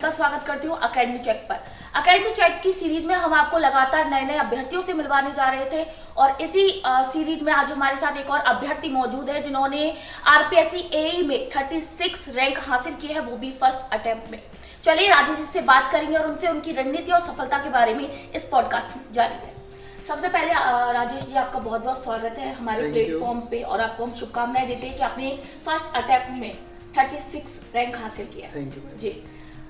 का स्वागत करती हूँ अकेडमी चेक पर। अकेडमी चेक की सीरीज में हम आपको लगातार नए नए अभ्यर्थियों से मिलवाने जा रहे थे और इसी सीरीज में आज हमारे साथ एक और अभ्यर्थी मौजूद है जिन्होंने आरपीएससी एई में 36 रैंक हासिल की है, वो भी फर्स्ट अटेम्प्ट में। चलिए राजेश जी से बात करेंगे और उनसे उनकी रणनीति और सफलता के बारे में इस पॉडकास्ट में जानेंगे। सबसे पहले राजेश जी आपका बहुत बहुत स्वागत है हमारे प्लेटफॉर्म पे और आपको हम शुभकामनाएं देते हैं कि आपने फर्स्ट अटेम्प्ट में 36 रैंक हासिल किया। जी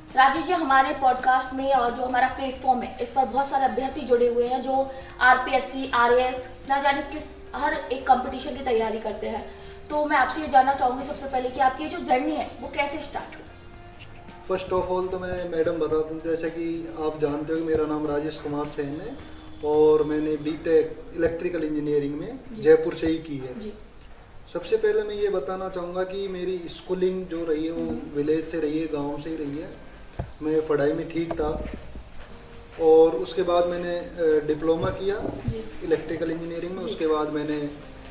राजेश जी, हमारे पॉडकास्ट में और जो हमारा प्लेटफॉर्म है इस पर बहुत सारे अभ्यर्थी जुड़े हुए हैं जो आरपीएससी आरएएस ना जाने किस हर एक कंपटीशन की तैयारी करते हैं। तो मैं आपसे ये जानना चाहूंगी सबसे पहले कि आपकी जो जर्नी है वो कैसे स्टार्ट हुई। फर्स्ट ऑफ ऑल तो मैं मैडम बता दूं, जैसे कि आप जानते हो मेरा नाम राजेश कुमार सेन है और मैंने बीटेक इलेक्ट्रिकल इंजीनियरिंग में जयपुर से ही की है। सबसे पहले मैं ये बताना चाहूँगा कि मेरी स्कूलिंग जो रही है वो विलेज से रही है, गांव से ही रही है। मैं पढ़ाई में ठीक था और उसके बाद मैंने डिप्लोमा किया इलेक्ट्रिकल इंजीनियरिंग में। उसके बाद मैंने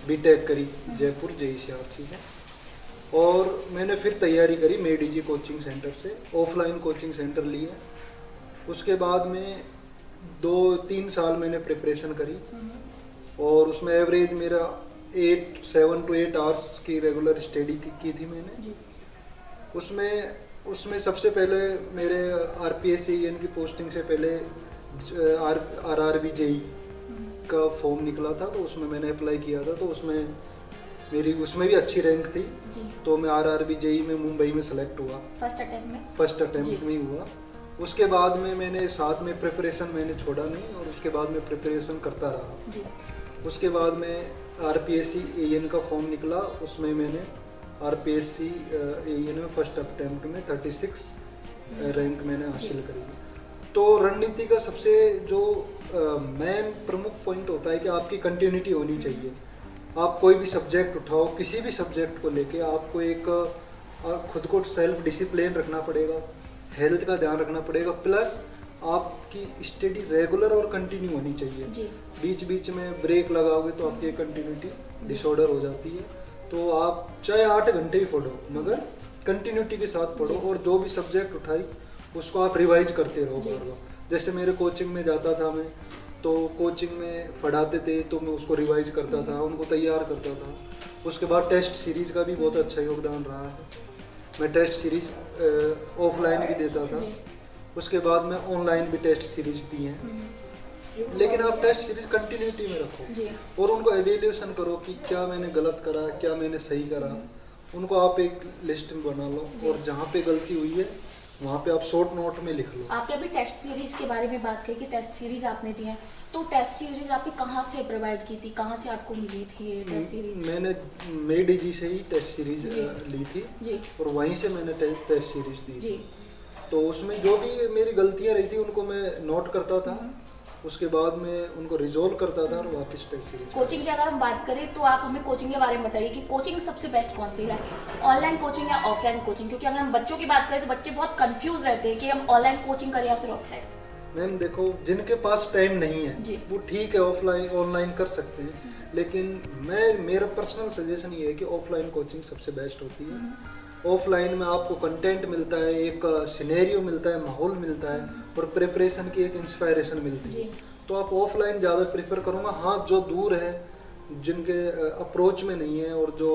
बीटेक करी जयपुर जेईसीआरसी में और मैंने फिर तैयारी करी मेडीजी कोचिंग सेंटर से, ऑफलाइन कोचिंग सेंटर लिए। उसके बाद में 2-3 साल मैंने प्रिपरेशन करी और उसमें एवरेज मेरा 7 to 8 आवर्स की रेगुलर स्टडी की थी मैंने। उसमें सबसे पहले मेरे आरपीएससी की पोस्टिंग से पहले आरआरबी जेई का फॉर्म निकला था, तो उसमें मैंने अप्लाई किया था। तो उसमें भी अच्छी रैंक थी, तो मैं आरआरबी जेई में मुंबई में सेलेक्ट हुआ फर्स्ट अटेम्प्ट में ही हुआ। उसके बाद में मैंने साथ में प्रिपरेशन मैंने छोड़ा नहीं और उसके बाद में प्रिपरेशन करता रहा। उसके बाद में आरपीएससी एएन का फॉर्म निकला, उसमें मैंने आरपीएससी एएन में फर्स्ट अटेम्प्ट में 36 रैंक मैंने हासिल करी। तो रणनीति का सबसे जो मेन प्रमुख पॉइंट होता है कि आपकी कंटिन्यूटी होनी चाहिए। आप कोई भी सब्जेक्ट उठाओ, किसी भी सब्जेक्ट को लेके आपको एक खुद को सेल्फ डिसिप्लिन रखना पड़ेगा, हेल्थ का ध्यान रखना पड़ेगा, प्लस आपकी स्टडी रेगुलर और कंटिन्यू होनी चाहिए। बीच बीच में ब्रेक लगाओगे तो आपकी कंटिन्यूटी डिसऑर्डर हो जाती है। तो आप चाहे 8 घंटे ही पढ़ो मगर कंटिन्यूटी के साथ पढ़ो और जो भी सब्जेक्ट उठाई उसको आप रिवाइज करते रहो बार बार। जैसे मेरे कोचिंग में जाता था मैं, तो कोचिंग में पढ़ाते थे तो मैं उसको रिवाइज करता था, उनको तैयार करता था। उसके बाद टेस्ट सीरीज का भी बहुत अच्छा योगदान रहा है। मैं टेस्ट सीरीज ऑफलाइन भी देता था, उसके बाद में ऑनलाइन भी टेस्ट सीरीज दी हैं। लेकिन आप टेस्ट सीरीज कंटिन्यूटी में रखो और उनको एवेल्यूएशन करो कि क्या मैंने गलत करा, क्या मैंने सही करा। उनको आप एक लिस्ट में बना लो और जहाँ पे गलती हुई है वहाँ पे आप शॉर्ट नोट में लिख लो। आपने अभी टेस्ट सीरीज के बारे में बात की कि टेस्ट सीरीज आपने दी है, तो टेस्ट सीरीज आपने कहाँ से प्रोवाइड की थी, कहाँ से आपको मिली थी ये टेस्ट सीरीज? मैंने मेडीजी से ही टेस्ट सीरीज ली थी और वहीं से मैंने टेस्ट सीरीज दी। तो उसमें जो भी मेरी गलतियां रही थी उनको मैं नोट करता था, उसके बाद में उनको रिजोल्व करता था और वापस टेस्ट सीरीज। कोचिंग की अगर हम बात करें तो आप हमें कोचिंग के बारे में बताइए कि कोचिंग सबसे बेस्ट कौन सी है, ऑनलाइन कोचिंग या ऑफलाइन कोचिंग? क्योंकि अगर हम बच्चों की बात करें तो बच्चे बहुत कंफ्यूज रहते हैं कि हम ऑनलाइन कोचिंग करें या फिर ऑफलाइन। मैम देखो, जिनके पास टाइम नहीं है वो ठीक है ऑफलाइन ऑनलाइन कर सकते हैं, लेकिन मेरा पर्सनल सजेशन ये है कि ऑफलाइन कोचिंग सबसे बेस्ट होती है। ऑफलाइन में आपको कंटेंट मिलता है, एक सिनेरियो मिलता है, माहौल मिलता है और प्रिपरेशन की एक इंस्पायरेशन मिलती है। तो आप ऑफलाइन ज़्यादा प्रेफर करूँगा। हाँ, जो दूर है, जिनके अप्रोच में नहीं है और जो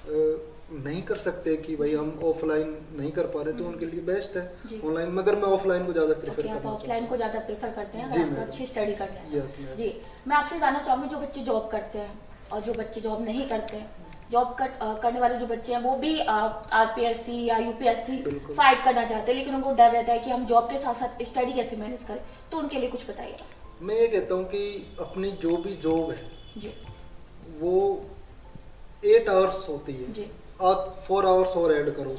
नहीं कर सकते कि भाई हम ऑफलाइन नहीं कर पा रहे, तो उनके लिए बेस्ट है ऑनलाइन। मगर मैं ऑफलाइन को ज़्यादा प्रेफर करता हूँ। ऑफलाइन को ज़्यादा प्रेफर करते हैं अगर आप अच्छी स्टडी करते हैं। जी, मैं आपसे जानना चाहूँगी जो बच्चे जॉब करते हैं और जो बच्चे जॉब नहीं करते हैं, जॉब करने वाले जो बच्चे हैं वो भी आरपीएससी या यूपीएससी फाइट करना चाहते हैं, लेकिन उनको डर रहता है कि हम जॉब के साथ साथ स्टडी कैसे मैनेज करें, तो उनके लिए कुछ बताइए। मैं ये कहता हूँ कि अपनी जो भी जॉब है वो 8 आवर्स होती है, आप 4 आवर्स और ऐड करो,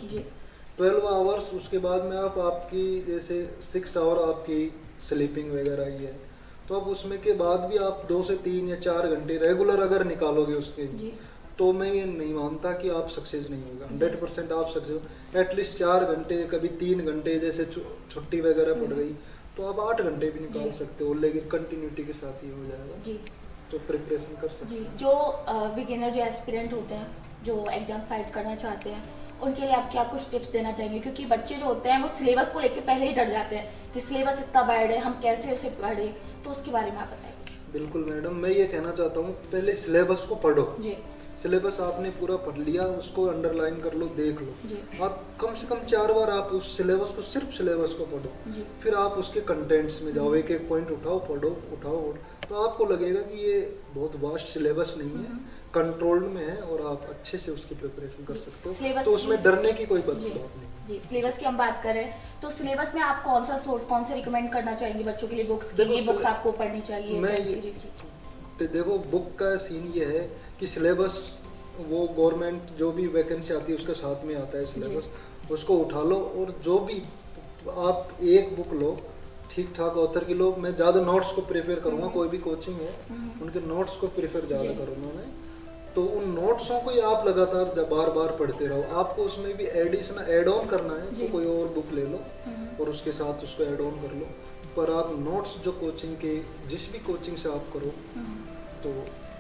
12 आवर्स। उसके बाद में आप आपकी जैसे 6 आवर आपकी स्लीपिंग वगैरह ही है, तो अब उसमें के बाद भी आप 2 से 3 या 4 घंटे रेगुलर अगर निकालोगे उसके, तो मैं ये नहीं मानता कि आप सक्सेस नहीं होगा। 100% आप सक्सेस। एटलीस्ट 4 घंटे, कभी 3 घंटे, जैसे छुट्टी वगैरह पड़ गई तो आप 8 घंटे भी निकाल सकते हो, लेकिन कंटिन्यूटी के साथ ही हो जाएगा। तो प्रिपरेशन कर सकते हैं। जो बिगिनर, जो एस्पिरेंट होते हैं, जो एग्जाम फाइट करना चाहते हैं, उनके लिए आप क्या कुछ टिप्स देना चाहेंगे? क्योंकि बच्चे जो होते हैं वो सिलेबस को लेकर पहले ही डर जाते हैं कि सिलेबस इतना बैड है, हम कैसे उसे पढ़े, तो उसके बारे में आप बताइए। बिल्कुल मैडम, मैं ये कहना चाहता हूँ पहले सिलेबस को पढ़ो। जी सिलेबस आपने पूरा पढ़ लिया, उसको अंडरलाइन कर लो, देख लो। जी आप कम से कम 4 बार आप उस सिलेबस को, सिर्फ सिलेबस को पढ़ो, जी फिर आप उसके कंटेंट्स में जाओ, एक एक पॉइंट उठाओ, पढ़ो, उठाओ, तो आपको लगेगा कि ये बहुत वास्ट सिलेबस नहीं है, कंट्रोल्ड में है और आप अच्छे से उसकी प्रिपरेशन कर सकते हो। सिलेबस तो उसमें डरने की कोई बात जी नहीं। जी, सिलेबस की हम बात करें तो सिलेबस में आप कौन सा सोर्स, कौन से रिकमेंड करना चाहेंगे बच्चों के लिए? बुक्स की, देखो, ये बुक्स आपको पढ़नी चाहिए? मैं वेब सीरीज? जी देखो, बुक का सीन ये है कि सिलेबस वो गवर्नमेंट जो भी वैकेंसी आती है उसके साथ में आता है सिलेबस, उसको उठा लो और जो भी आप एक बुक लो, ठीक ठाक ऑथर की लो। मैं ज़्यादा नोट्स को प्रेफर करूँगा, कोई भी कोचिंग है उनके नोट्स को प्रेफर ज़्यादा करूँगा मैं। तो उन नोट्सों को ही आप लगातार जब बार बार पढ़ते रहो। आपको उसमें भी एडिशनल ऐड ऑन करना है तो कोई और बुक ले लो और उसके साथ उसको ऐड ऑन कर लो। पर आप नोट्स जो कोचिंग के, जिस भी कोचिंग से आप करो, तो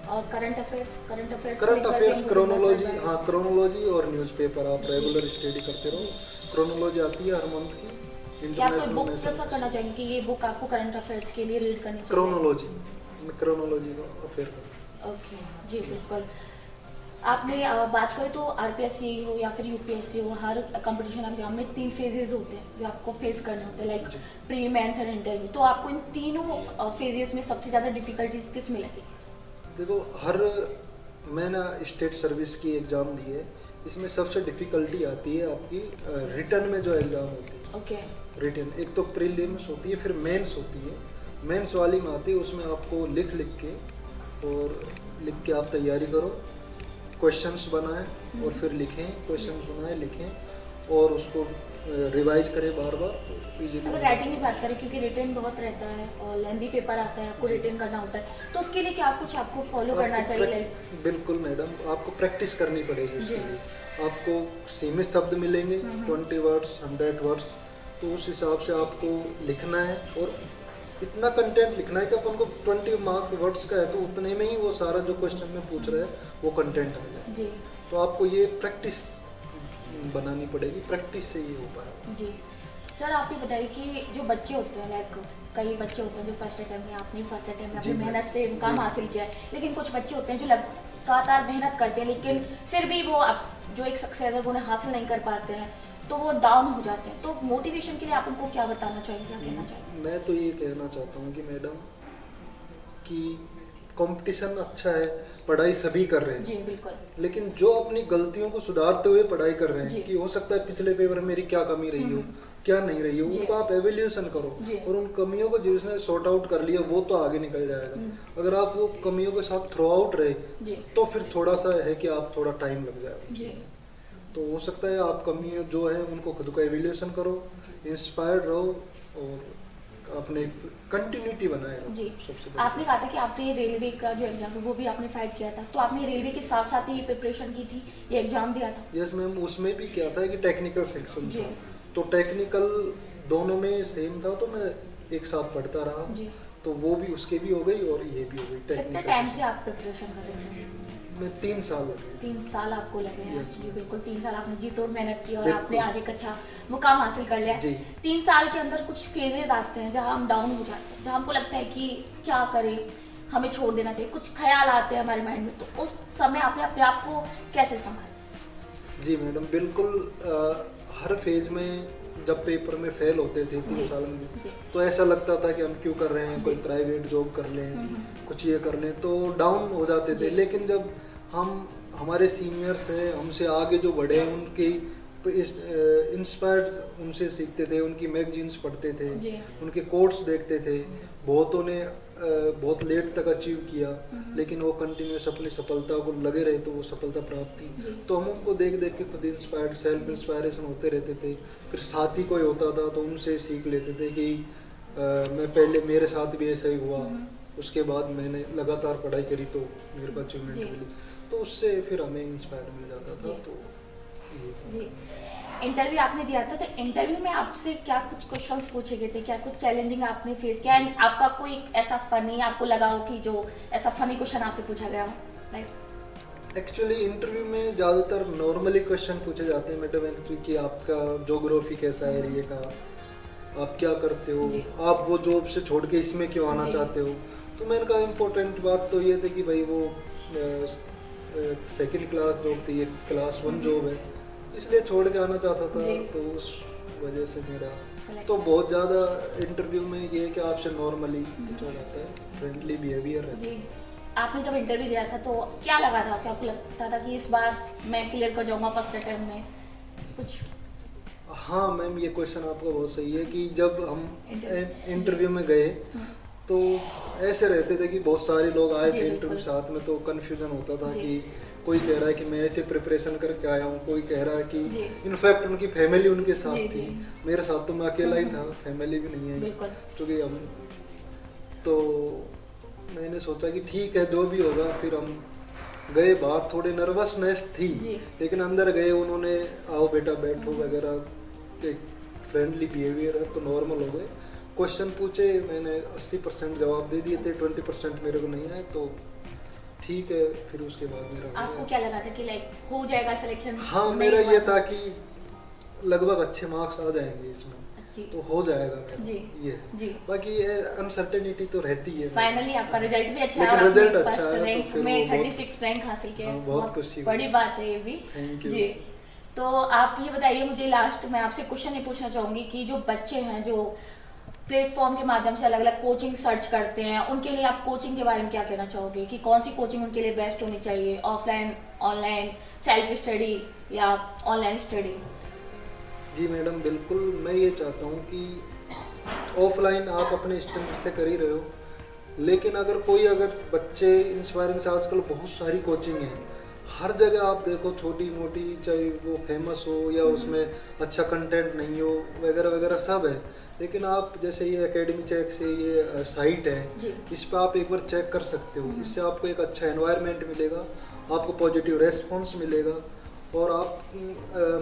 और करंट अफेयर्स, क्रोनोलॉजी, हाँ क्रोनोलॉजी और न्यूज़पेपर आप रेगुलर स्टडी करते रहो। क्रोनोलॉजी आती है हर मंथ की, क्या आप कोई बुक प्रेफर करना चाहेंगे कि ये बुक आपको करंट अफेयर्स के लिए रीड करनी चाहिए? क्रोनोलॉजी का अफेयर करो। ओके जी बिल्कुल। आपने बात करें तो आरपीएससी हो या फिर यूपीएससी हो, हर कंपटीशन एग्जाम में 3 फेजेस होते हैं जो आपको फेस करने होते हैं, लाइक प्री, मेंस और इंटरव्यू। तो आपको इन तीनों फेजेस में सबसे ज्यादा डिफिकल्टीज किस में लगी? देखो, मैंने स्टेट सर्विस की एग्जाम दी है, इसमें सबसे डिफिकल्टी आती है आपकी रिटर्न में जो एग्जाम होती है। ओके रिटर्न एक तो प्रीलिम्स होती है, फिर मेंस होती है। मेंस वाली में आती है, उसमें आपको लिख के आप तैयारी करो, क्वेश्चंस बनाएं और फिर लिखें, क्वेश्चंस बनाएं, लिखें और उसको रिवाइज करें बार बार। अगर राइटिंग की बात करें, क्योंकि रिटन बहुत रहता है और लेंदी पेपर आता है, आपको रिटन करना होता है, तो उसके लिए क्या कुछ आपको फॉलो करना चाहिए? बिल्कुल मैडम, आपको प्रैक्टिस करनी पड़ेगी उसके लिए। आपको सीमित शब्द मिलेंगे, 20 वर्ड्स, 100 वर्ड्स, तो उस हिसाब से आपको लिखना है और इतना कंटेंट लिखना है कि अपन को 20 मार्क वर्ड्स का है तो उतने में ही वो सारा जो क्वेश्चन में पूछ रहे हैं वो कंटेंट आ जाए। तो आपको ये प्रैक्टिस बनानी पड़ेगी, प्रैक्टिस से ये हो पाएगा। जी सर, आप ये बताइए कि जो बच्चे होते हैं, लाइक कई बच्चे होते हैं जो फर्स्ट अटेम्प्ट में, आपने फर्स्ट अटेम्प्ट में अपनी मेहनत से मुकाम हासिल किया है, लेकिन कुछ बच्चे होते हैं जो लगातार मेहनत करते हैं लेकिन फिर भी वो जो एक सक्सेस है वो उन्हें हासिल नहीं कर पाते हैं, तो वो डाउन हो जाते हैं। तो मोटिवेशन के लिए आप उनको क्या बताना चाहेंगे, क्या कहना चाहेंगे? मैं तो ये कहना चाहता हूँ कि मैडम कि कंपटीशन अच्छा है, पढ़ाई सभी कर रहे हैं जी बिल्कुल, लेकिन जो अपनी गलतियों को सुधारते हुए पढ़ाई कर रहे हैं, कि हो सकता है पिछले पेपर में मेरी क्या कमी रही हो, क्या नहीं रही हो, उनको आप एवेल्यूशन करो और उन कमियों को जिसने सॉर्ट आउट कर लिया वो तो आगे निकल जाएगा। अगर आप वो कमियों के साथ थ्रो आउट रहे तो फिर थोड़ा सा है कि आप थोड़ा टाइम लग जाएगा। तो हो सकता है आप कमियां जो है उनको खुद को एवेल्यूशन करो, इंस्पायर्ड रहो और अपने कंटिन्यूटी बनाए रहो। जी, सबसे आपने कहा था कि आपने रेलवे का जो एग्जाम है वो भी आपने फाइट किया था, तो आपने रेलवे के साथ साथ ही प्रिपरेशन की थी, ये एग्जाम दिया था? यस मैम, उसमें भी क्या था कि टेक्निकल सेक्शन था, तो टेक्निकल दोनों में सेम था, तो मैं एक साथ पढ़ता रहा, तो वो भी उसके भी हो गई और ये भी हो गई। कितने टाइम से आप प्रिपरेशन कर रहे थे? मैं 3 साल लगे। 3 साल आपको लगे हैं? जी बिल्कुल, 3 साल आपने जी तोड़ मेहनत की और आपने आज एक अच्छा मुकाम हासिल कर लिया। 3 साल के अंदर कुछ फेजेस आते हैं जहाँ हम डाउन हो जाते हैं, जहाँ हमको लगता है कि क्या करें, हमें छोड़ देना चाहिए, कुछ ख्याल आते हैं हमारे माइंड में, तो उस समय आपने अपने आप को कैसे संभाला? जी मैडम, बिल्कुल हर फेज में जब पेपर में फेल होते थे 3 साल में, तो ऐसा लगता था कि हम क्यों कर रहे हैं, कोई प्राइवेट जॉब कर लें, कुछ ये कर लें, तो डाउन हो जाते थे। लेकिन जब हमारे सीनियर्स हैं, हमसे आगे जो बड़े हैं, उनकी तो इस इंस्पायर्ड उनसे सीखते थे, उनकी मैगजीन्स पढ़ते थे, उनके कोट्स देखते थे। बहुतों ने बहुत लेट तक अचीव किया लेकिन वो कंटिन्यूस अपनी सफलता को लगे रहे तो वो सफलता प्राप्त की। तो हम उनको देख देख के खुद इंस्पायर्ड, सेल्फ इंस्पायरेशन होते रहते थे। फिर साथी कोई होता था तो उनसे सीख लेते थे कि मैं पहले मेरे साथ भी ऐसा ही हुआ, उसके बाद मैंने लगातार पढ़ाई करी तो मेरे को अचीवमेंट मिली, तो उससे फिर हमें इंस्पायर मिल जाता था। तो जी, इंटरव्यू आपने दिया था, तो इंटरव्यू में आपसे क्या कुछ क्वेश्चंस पूछे गए थे, क्या कुछ चैलेंजिंग आपने फेस किया, एंड आपका कोई ऐसा फनी आपको लगा हो कि जो ऐसा फनी क्वेश्चन आपसे पूछा गया हो? एक्चुअली इंटरव्यू में ज़्यादातर नॉर्मली क्वेश्चन पूछे जाते हैं मैडम कि आपका ज्योग्राफी कैसा है एरिया का, आप क्या करते हो, जी। आप वो जॉब से छोड़ के इसमें क्यों आना जी। चाहते हो। तो मैंने कहा इम्पोर्टेंट बात तो ये थी कि भाई वो सेकंड क्लास जॉब थी, एक क्लास 1 जॉब है, इसलिए छोड़ के आना चाहता था। जी। तो उस वजह से मेरा Select तो हुआ। बहुत ज़्यादा इंटरव्यू में ये है कि आपसे नॉर्मली पूछा जाता है, फ्रेंडली बिहेवियर है। जी, आपने जब इंटरव्यू दिया था तो क्या लगा था आपको लगता था कि इस बार मैं क्लियर कर जाऊंगा फर्स्ट अटेम्प्ट में कुछ? हाँ मैम, ये क्वेश्चन आपका बहुत सही है कि जब हम इंटरव्यू में गए हम्म, तो ऐसे रहते थे कि बहुत सारे लोग आए जी, थे बिल्कुल। इंटरव्यू साथ में, तो कंफ्यूजन होता था जी। कि कोई कह रहा है कि मैं ऐसे प्रिपरेशन करके आया हूँ, कोई कह रहा है जी। कि इनफैक्ट उनकी फैमिली उनके साथ जी, थी। जी। मेरे साथ तो मैं अकेला ही था, फैमिली भी नहीं है बिल्कुल। क्योंकि हम तो मैंने सोचा कि ठीक है जो भी होगा। फिर हम गए बाहर, थोड़ी नर्वसनेस थी जी। लेकिन अंदर गए, उन्होंने आओ बेटा बैठो वगैरह, एक फ्रेंडली बिहेवियर है तो नॉर्मल हो गए। क्वेश्चन पूछे, मैंने 80% जवाब दे दिए थे, 20% मेरे को नहीं आए, तो ठीक है। फिर उसके बाद मेरा हो आपको गया। क्या लगा था कि लाइक हो जाएगा सिलेक्शन? हाँ, मेरा ये था कि लगभग अच्छे मार्क्स आ जाएंगे इसमें, जी तो हो जाएगा मेरा। जी। ये जी। बाकी ये अनसर्टेनिटी तो रहती है। फाइनली आपका रिजल्ट भी अच्छा है लेकिन और आपने रिजल्ट अच्छा फर्स्ट है, तो रैंक फिर में वो बहुत- 36 रैंक हासिल किया है। हाँ, बहुत खुशी हुई। बड़ी बात है ये भी। Thank you। जी, तो आप ये बताइए मुझे, लास्ट मैं आपसे क्वेश्चन ये पूछना चाहूंगी कि जो बच्चे हैं जो प्लेटफॉर्म के माध्यम से अलग अलग कोचिंग सर्च करते हैं, उनके लिए आप कोचिंग के बारे में क्या कहना चाहोगे कि कौन सी कोचिंग उनके लिए बेस्ट होनी चाहिए? ऑफलाइन, ऑनलाइन, सेल्फ स्टडी या ऑनलाइन स्टडी? जी मैडम, बिल्कुल मैं ये चाहता हूँ कि ऑफलाइन आप अपने स्टूडेंट से कर ही रहे हो, लेकिन अगर बच्चे इंस्पायरिंग से, आजकल बहुत सारी कोचिंग है, हर जगह आप देखो छोटी मोटी, चाहे वो फेमस हो या उसमें अच्छा कंटेंट नहीं हो वगैरह वगैरह सब है। लेकिन आप जैसे ये एकेडमी चेक से ये साइट है, जी। इस पर आप एक बार चेक कर सकते हो। इससे आपको एक अच्छा एनवायरनमेंट मिलेगा, आपको पॉजिटिव रेस्पॉन्स मिलेगा। और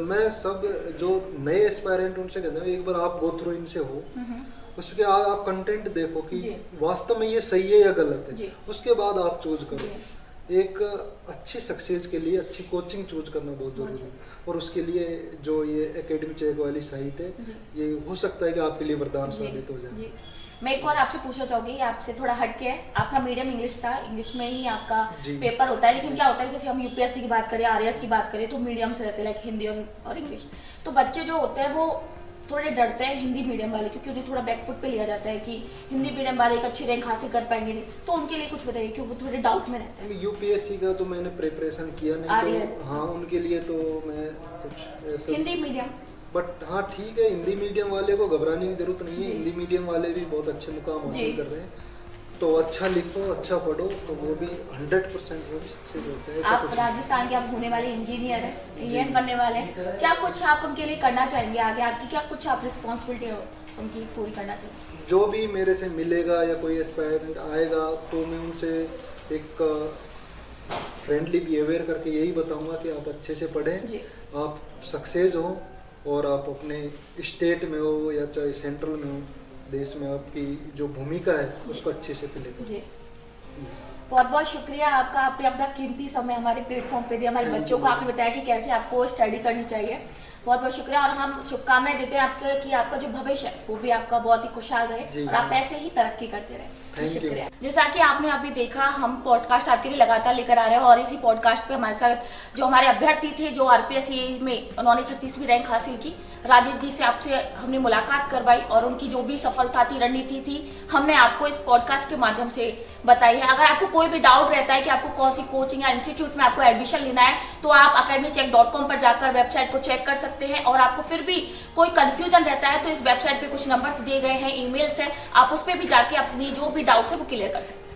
मैं सब जो नए एस्पायरेंट उनसे कहता हूँ, एक बार आप गो थ्रू इनसे हो, उसके बाद आप कंटेंट देखो कि जी। वास्तव में ये सही है या गलत जी। है, उसके बाद आप चूज करो। जी। एक अच्छी सक्सेस के लिए अच्छी कोचिंग चूज करना बहुत जरूरी है, और उसके लिए जो ये एकेडमी चेक वाली साइट है, जी। ये हो सकता है कि आपके लिए वरदान जी, साबित हो जाए। जी। मैं एक और आपसे पूछना चाहूंगी, आपसे थोड़ा हटके है, आपका मीडियम इंग्लिश था, इंग्लिश में ही आपका जी। पेपर होता है, लेकिन क्या होता है जैसे हम यूपीएससी की बात करें, आरएएस की बात करें, तो मीडियम से रहते हैं, लाइक हिंदी और इंग्लिश। तो बच्चे जो होते हैं वो थोड़े डरते हैं हिंदी मीडियम वाले, क्योंकि उन्हें थोड़ा बैकफुट पे लिया जाता है कि हिंदी मीडियम वाले एक अच्छी रैंक हासिल कर पाएंगे नहीं। तो उनके लिए कुछ बताइए, क्योंकि वो थोड़े डाउट में रहते हैं। यूपीएससी का तो मैंने प्रिपरेशन किया नहीं, RAS। तो हाँ उनके लिए तो मैं कुछ ऐसा, हिंदी मीडियम, बट हाँ ठीक है, हिंदी मीडियम वाले को घबराने की जरूरत नहीं है। जी। हिंदी मीडियम वाले भी बहुत अच्छे मुकाम जी। हासिल कर रहे हैं, तो अच्छा लिखो, अच्छा पढ़ो, तो वो भी 100% वो भी सक्सेस होते हैं। ऐसा आप कुछ नहीं। राजस्थान के आप होने वाले इंजीनियर हैं, इंजीनियर बनने वाले हैं, क्या कुछ आप उनके लिए करना चाहेंगे आगे? आपकी क्या कुछ आप रिस्पॉन्सिबिलिटी उनकी पूरी करना चाहिए? जो भी मेरे से मिलेगा या कोई एस्पायरेंट आएगा, तो मैं उनसे एक फ्रेंडली बिहेवियर करके यही बताऊंगा कि आप अच्छे से पढ़ें, जी। आप सक्सेस हो, और आप अपने स्टेट में हो या चाहे सेंट्रल में हो, देश में आपकी जो भूमिका है उसको अच्छे से प्ले करो। जी, बहुत बहुत शुक्रिया आपका, आपने अपना कीमती समय हमारे प्लेटफॉर्म पे दिया, हमारे बच्चों को आपने बताया कि कैसे आपको स्टडी करनी चाहिए। बहुत बहुत शुक्रिया, और हम शुभकामनाएं देते हैं आपके कि आपका जो भविष्य है वो भी आपका बहुत ही खुशहाल रहे जी। और आप ऐसे ही तरक्की करते रहे। Thank you। शुक्रिया। जैसा कि आपने अभी देखा, हम पॉडकास्ट आपके लिए लगातार लेकर आ रहे हैं, और इसी पॉडकास्ट पे हमारे साथ जो हमारे अभ्यर्थी थे, जो आरपीएससी में उन्होंने 36वीं रैंक हासिल की, राजेश जी से आपसे हमने मुलाकात करवाई, और उनकी जो भी सफलता थी, रणनीति थी, हमने आपको इस पॉडकास्ट के माध्यम से बताई है। अगर आपको कोई भी डाउट रहता है कि आपको कौन सी कोचिंग या इंस्टीट्यूट में आपको एडमिशन लेना है, तो आप academycheck.com पर जाकर वेबसाइट को चेक कर सकते हैं। और आपको फिर भी कोई कंफ्यूजन रहता है तो इस वेबसाइट पे कुछ नंबर्स दिए गए हैं, ईमेल्स हैं, आप उस पर भी जाके अपनी जो भी डाउट्स है वो क्लियर कर सकते हैं।